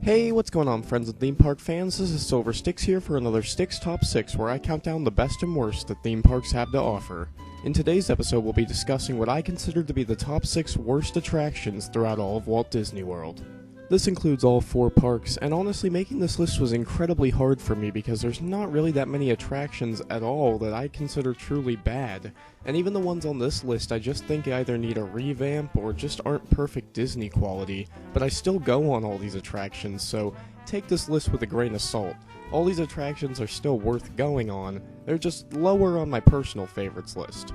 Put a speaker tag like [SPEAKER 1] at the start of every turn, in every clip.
[SPEAKER 1] Hey, what's going on, friends and theme park fans? This is Silver Stix here for another Stix Top 6, where I count down the best and worst that theme parks have to offer. In today's episode, we'll be discussing what I consider to be the top 6 worst attractions throughout all of Walt Disney World. This includes all 4 parks, and honestly, making this list was incredibly hard for me because there's not really that many attractions at all that I consider truly bad, and even the ones on this list I just think either need a revamp or just aren't perfect Disney quality, but I still go on all these attractions, so take this list with a grain of salt. All these attractions are still worth going on, they're just lower on my personal favorites list.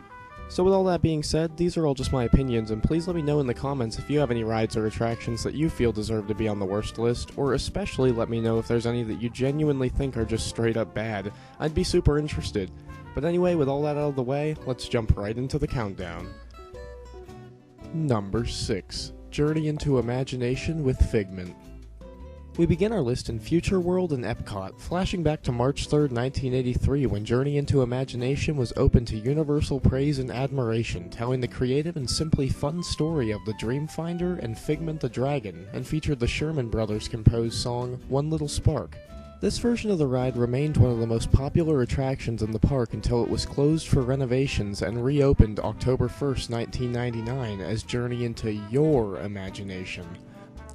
[SPEAKER 1] So with all that being said, these are all just my opinions, and please let me know in the comments if you have any rides or attractions that you feel deserve to be on the worst list, or especially let me know if there's any that you genuinely think are just straight up bad. I'd be super interested. But anyway, with all that out of the way, let's jump right into the countdown. Number 6. Journey into Imagination with Figment. We begin our list in Future World and Epcot, flashing back to March 3rd, 1983, when Journey into Imagination was open to universal praise and admiration, telling the creative and simply fun story of the Dreamfinder and Figment the Dragon, and featured the Sherman Brothers composed song, One Little Spark. This version of the ride remained one of the most popular attractions in the park until it was closed for renovations and reopened October 1st, 1999 as Journey into Your Imagination.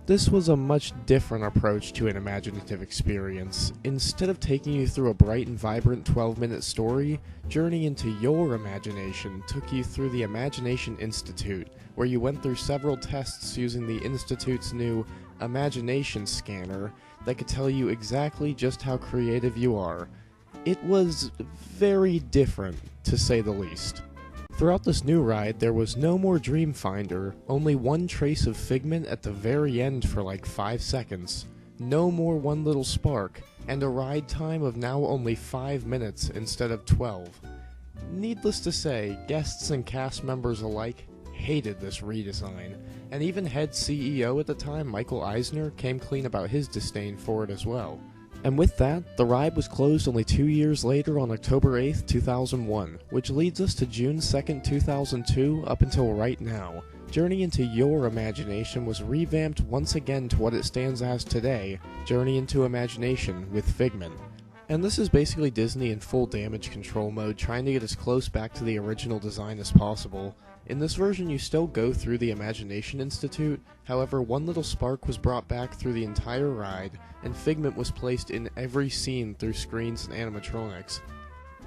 [SPEAKER 1] This was a much different approach to an imaginative experience. Instead of taking you through a bright and vibrant 12-minute story, Journey into Your Imagination took you through the Imagination Institute, where you went through several tests using the Institute's new Imagination Scanner that could tell you exactly just how creative you are. It was very different, to say the least. Throughout this new ride, there was no more Dreamfinder, only one trace of Figment at the very end for like 5 seconds, no more One Little Spark, and a ride time of now only 5 minutes instead of 12. Needless to say, guests and cast members alike hated this redesign, and even head CEO at the time, Michael Eisner, came clean about his disdain for it as well. And with that, the ride was closed only 2 years later on October 8th, 2001, which leads us to June 2nd, 2002 up until right now. Journey into Your Imagination was revamped once again to what it stands as today, Journey into Imagination with Figment. And this is basically Disney in full damage control mode, trying to get as close back to the original design as possible. In this version, you still go through the Imagination Institute, however, One Little Spark was brought back through the entire ride, and Figment was placed in every scene through screens and animatronics.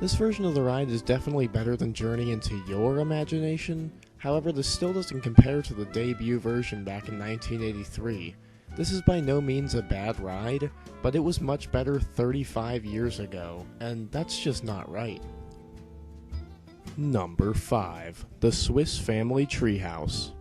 [SPEAKER 1] This version of the ride is definitely better than Journey into Your Imagination, however, this still doesn't compare to the debut version back in 1983. This is by no means a bad ride, but it was much better 35 years ago, and that's just not right. Number 5. The Swiss Family Treehouse.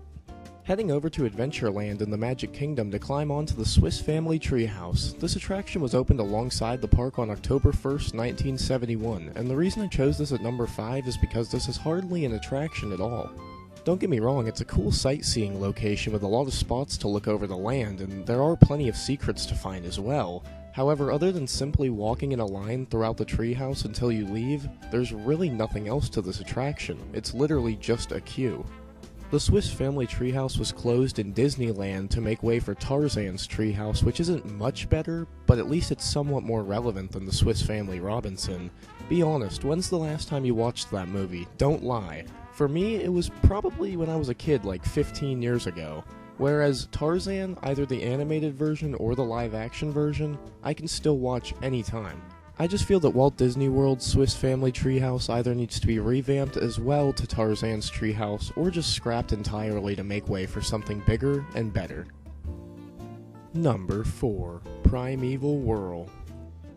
[SPEAKER 1] Heading over to Adventureland in the Magic Kingdom to climb onto the Swiss Family Treehouse. This attraction was opened alongside the park on October 1st, 1971, and the reason I chose this at number 5 is because this is hardly an attraction at all. Don't get me wrong, it's a cool sightseeing location with a lot of spots to look over the land, and there are plenty of secrets to find as well. However, other than simply walking in a line throughout the treehouse until you leave, there's really nothing else to this attraction. It's literally just a queue. The Swiss Family Treehouse was closed in Disneyland to make way for Tarzan's Treehouse, which isn't much better, but at least it's somewhat more relevant than the Swiss Family Robinson. Be honest, when's the last time you watched that movie? Don't lie. For me, it was probably when I was a kid, like 15 years ago. Whereas Tarzan, either the animated version or the live-action version, I can still watch anytime. I just feel that Walt Disney World's Swiss Family Treehouse either needs to be revamped as well to Tarzan's Treehouse, or just scrapped entirely to make way for something bigger and better. Number 4. Primeval Whirl.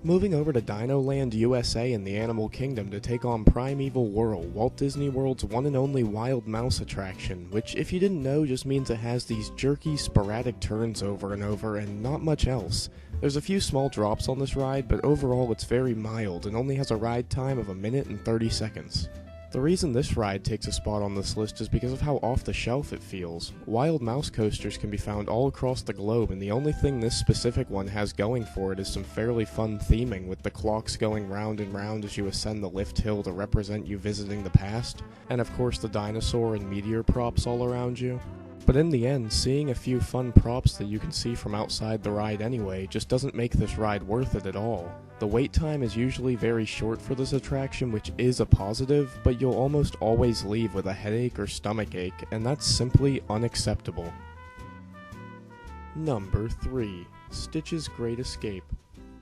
[SPEAKER 1] Moving over to Dino Land USA in the Animal Kingdom to take on Primeval Whirl, Walt Disney World's one and only wild mouse attraction, which if you didn't know just means it has these jerky, sporadic turns over and over and not much else. There's a few small drops on this ride, but overall it's very mild and only has a ride time of 1 minute and 30 seconds. The reason this ride takes a spot on this list is because of how off the shelf it feels. Wild mouse coasters can be found all across the globe, and the only thing this specific one has going for it is some fairly fun theming, with the clocks going round and round as you ascend the lift hill to represent you visiting the past, and of course the dinosaur and meteor props all around you. But in the end, seeing a few fun props that you can see from outside the ride anyway just doesn't make this ride worth it at all. The wait time is usually very short for this attraction, which is a positive, but you'll almost always leave with a headache or stomach ache, and that's simply unacceptable. Number 3. Stitch's Great Escape.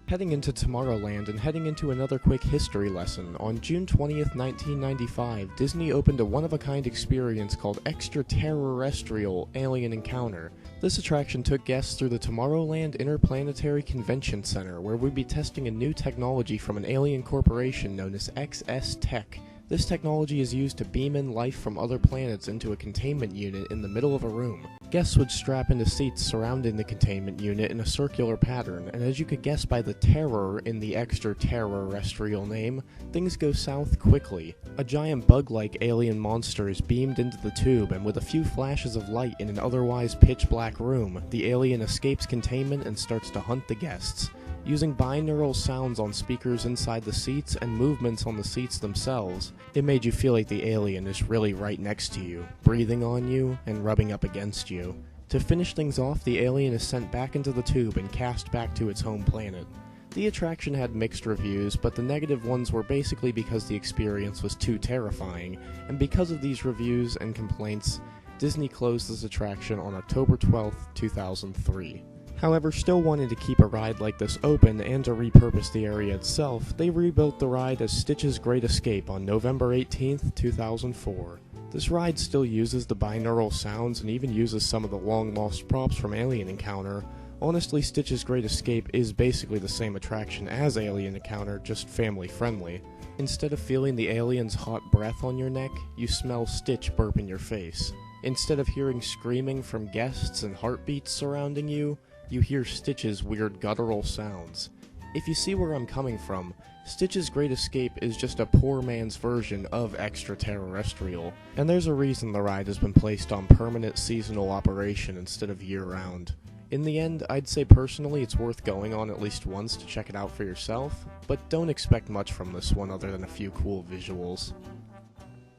[SPEAKER 1] Heading into Tomorrowland and heading into another quick history lesson, on June 20th, 1995, Disney opened a one-of-a-kind experience called Extraterrestrial Alien Encounter. This attraction took guests through the Tomorrowland Interplanetary Convention Center, where we'd be testing a new technology from an alien corporation known as XS Tech. This technology is used to beam in life from other planets into a containment unit in the middle of a room. Guests would strap into seats surrounding the containment unit in a circular pattern, and as you could guess by the terror in the extraterrestrial name, things go south quickly. A giant bug-like alien monster is beamed into the tube, and with a few flashes of light in an otherwise pitch-black room, the alien escapes containment and starts to hunt the guests. Using binaural sounds on speakers inside the seats and movements on the seats themselves, it made you feel like the alien is really right next to you, breathing on you, and rubbing up against you. To finish things off, the alien is sent back into the tube and cast back to its home planet. The attraction had mixed reviews, but the negative ones were basically because the experience was too terrifying, and because of these reviews and complaints, Disney closed this attraction on October 12, 2003. However, still wanting to keep a ride like this open and to repurpose the area itself, they rebuilt the ride as Stitch's Great Escape on November 18, 2004. This ride still uses the binaural sounds and even uses some of the long-lost props from Alien Encounter. Honestly, Stitch's Great Escape is basically the same attraction as Alien Encounter, just family-friendly. Instead of feeling the alien's hot breath on your neck, you smell Stitch burp in your face. Instead of hearing screaming from guests and heartbeats surrounding you, you hear Stitch's weird guttural sounds. If you see where I'm coming from, Stitch's Great Escape is just a poor man's version of Extraterrestrial, and there's a reason the ride has been placed on permanent seasonal operation instead of year-round. In the end, I'd say personally it's worth going on at least once to check it out for yourself, but don't expect much from this one other than a few cool visuals.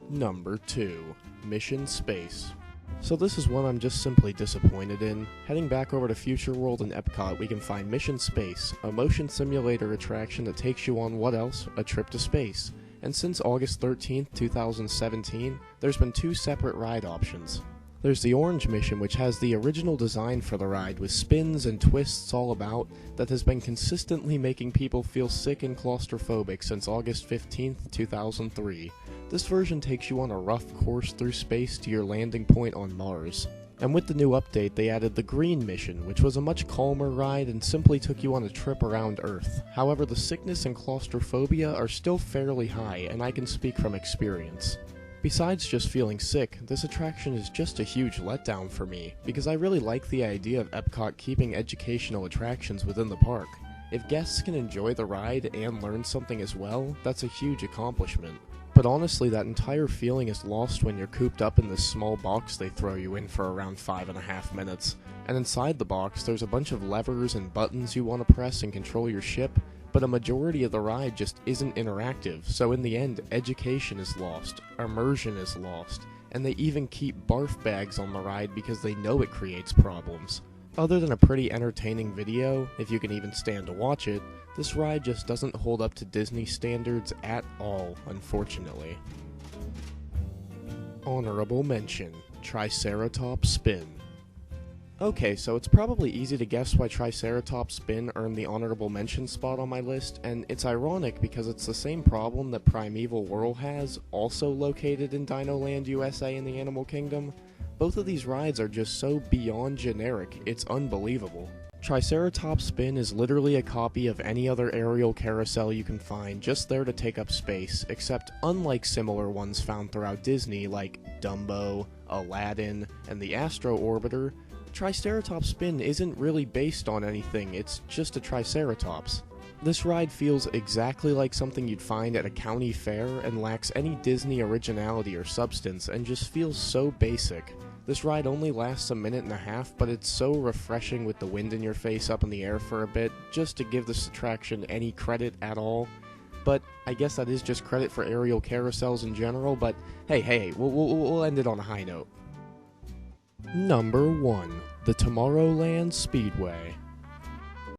[SPEAKER 1] Number 2. Mission Space. So this is one I'm just simply disappointed in. Heading back over to Future World and Epcot, we can find Mission Space, a motion simulator attraction that takes you on what else? A trip to space. And since August 13th, 2017, there's been 2 separate ride options. There's the Orange Mission, which has the original design for the ride with spins and twists all about that has been consistently making people feel sick and claustrophobic since August 15th, 2003. This version takes you on a rough course through space to your landing point on Mars. And with the new update, they added the Green Mission, which was a much calmer ride and simply took you on a trip around Earth. However, the sickness and claustrophobia are still fairly high, and I can speak from experience. Besides just feeling sick, this attraction is just a huge letdown for me, because I really like the idea of Epcot keeping educational attractions within the park. If guests can enjoy the ride and learn something as well, that's a huge accomplishment. But honestly, that entire feeling is lost when you're cooped up in this small box they throw you in for around 5.5 minutes. And inside the box, there's a bunch of levers and buttons you want to press and control your ship, but a majority of the ride just isn't interactive, so in the end, education is lost, immersion is lost, and they even keep barf bags on the ride because they know it creates problems. Other than a pretty entertaining video, if you can even stand to watch it, this ride just doesn't hold up to Disney standards at all, unfortunately. Honorable mention, Triceratops Spin. Okay, so it's probably easy to guess why Triceratops Spin earned the honorable mention spot on my list, and it's ironic because it's the same problem that Primeval Whirl has, also located in Dinoland USA in the Animal Kingdom. Both of these rides are just so beyond generic, it's unbelievable. Triceratops Spin is literally a copy of any other aerial carousel you can find, just there to take up space, except unlike similar ones found throughout Disney like Dumbo, Aladdin, and the Astro Orbiter, Triceratops Spin isn't really based on anything, it's just a Triceratops. This ride feels exactly like something you'd find at a county fair and lacks any Disney originality or substance and just feels so basic. This ride only lasts a minute and a half, but it's so refreshing with the wind in your face up in the air for a bit, just to give this attraction any credit at all. But I guess that is just credit for aerial carousels in general, but hey, we'll end it on a high note. Number 1. The Tomorrowland Speedway.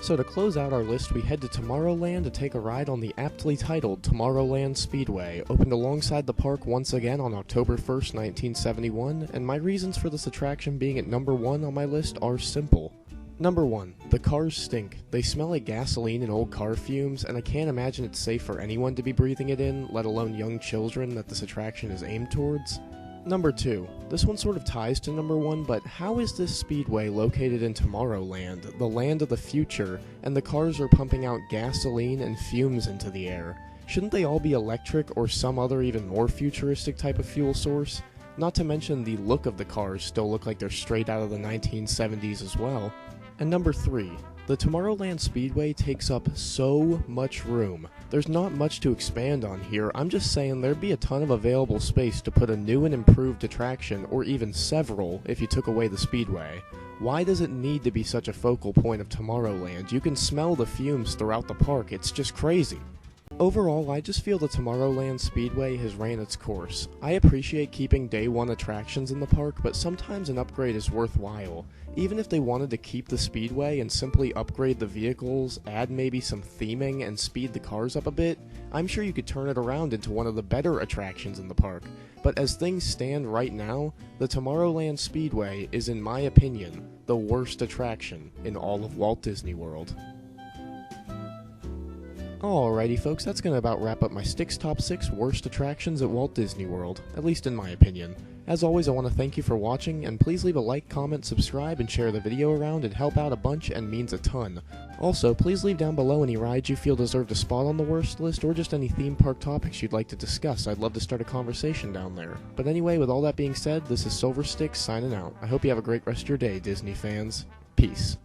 [SPEAKER 1] So to close out our list, we head to Tomorrowland to take a ride on the aptly titled Tomorrowland Speedway, opened alongside the park once again on October 1st, 1971, and my reasons for this attraction being at number 1 on my list are simple. Number 1. The cars stink. They smell like gasoline and old car fumes, and I can't imagine it's safe for anyone to be breathing it in, let alone young children that this attraction is aimed towards. Number 2. This one sort of ties to number 1, but how is this speedway located in Tomorrowland, the land of the future, and the cars are pumping out gasoline and fumes into the air? Shouldn't they all be electric or some other even more futuristic type of fuel source? Not to mention the look of the cars still look like they're straight out of the 1970s as well. And number 3. The Tomorrowland Speedway takes up so much room. There's not much to expand on here. I'm just saying there'd be a ton of available space to put a new and improved attraction, or even several, if you took away the speedway. Why does it need to be such a focal point of Tomorrowland? You can smell the fumes throughout the park. It's just crazy. Overall, I just feel the Tomorrowland Speedway has ran its course. I appreciate keeping day one attractions in the park, but sometimes an upgrade is worthwhile. Even if they wanted to keep the speedway and simply upgrade the vehicles, add maybe some theming, and speed the cars up a bit, I'm sure you could turn it around into one of the better attractions in the park. But as things stand right now, the Tomorrowland Speedway is, in my opinion, the worst attraction in all of Walt Disney World. Alrighty folks, that's going to about wrap up my Stix Top 6 Worst Attractions at Walt Disney World, at least in my opinion. As always, I want to thank you for watching, and please leave a like, comment, subscribe, and share the video around. It helps out a bunch and means a ton. Also, please leave down below any rides you feel deserved a spot on the worst list, or just any theme park topics you'd like to discuss. I'd love to start a conversation down there. But anyway, with all that being said, this is Silver Stix signing out. I hope you have a great rest of your day, Disney fans. Peace.